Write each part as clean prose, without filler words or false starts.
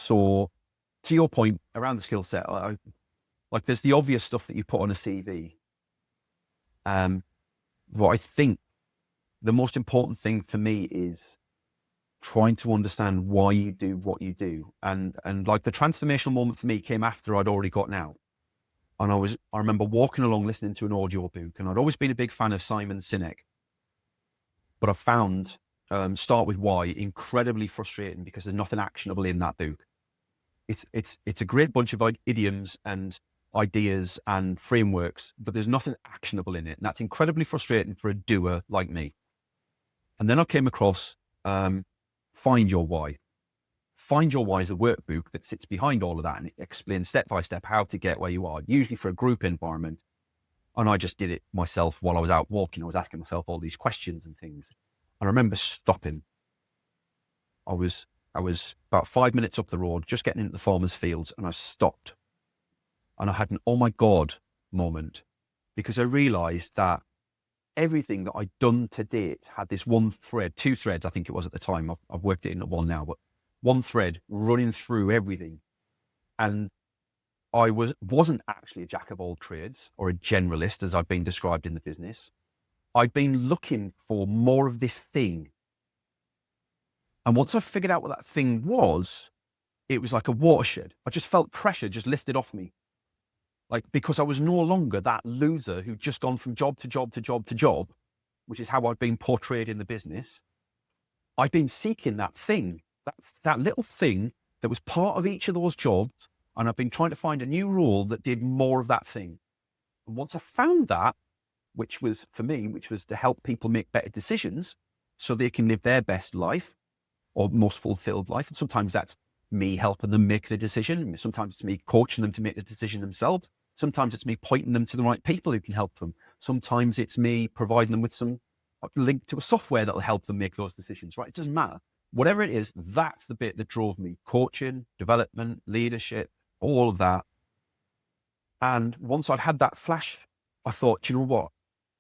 So to your point around the skill set, like there's the obvious stuff that you put on a CV. What I think the most important thing for me is trying to understand why you do what you do. And like the transformational moment for me came after I'd already gotten out. And I remember walking along listening to an audio book, and I'd always been a big fan of Simon Sinek. But I found Start With Why incredibly frustrating because there's nothing actionable in that book. It's a great bunch of idioms and ideas and frameworks, but there's nothing actionable in it. And that's incredibly frustrating for a doer like me. And then I came across Find Your Why. Find Your Why is a workbook that sits behind all of that, and it explains step by step how to get where you are, usually for a group environment. And I just did it myself while I was out walking. I was asking myself all these questions and things. And I remember stopping. I was about 5 minutes up the road, just getting into the farmer's fields, and I stopped. And I had an, oh my God moment, because I realized that everything that I'd done to date had this one thread, two threads, I think it was at the time. I've worked it into one now, but one thread running through everything. And I wasn't actually a jack of all trades or a generalist as I've been described in the business. I'd been looking for more of this thing. And once I figured out what that thing was, it was like a watershed. I just felt pressure just lifted off me. Like, because I was no longer that loser who'd just gone from job to job to job to job, which is how I'd been portrayed in the business. I'd been seeking that thing, that little thing that was part of each of those jobs. And I've been trying to find a new role that did more of that thing. And once I found that, which was for me, which was to help people make better decisions so they can live their best life or most fulfilled life. And sometimes that's me helping them make the decision. Sometimes it's me coaching them to make the decision themselves. Sometimes it's me pointing them to the right people who can help them. Sometimes it's me providing them with some link to a software that will help them make those decisions, right? It doesn't matter. Whatever it is, that's the bit that drove me. Coaching, development, leadership, all of that. And once I'd had that flash, I thought, do you know what?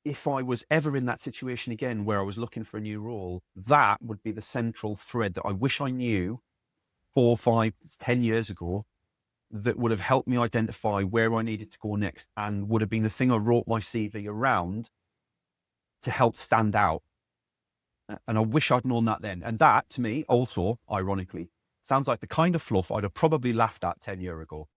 If I was ever in that situation again where I was looking for a new role, that would be the central thread that I wish I knew 4, 5, 10 years ago, that would have helped me identify where I needed to go next, and would have been the thing I wrote my CV around to help stand out. And I wish I'd known that then. And that, to me, also, ironically, sounds like the kind of fluff I'd have probably laughed at 10 years ago.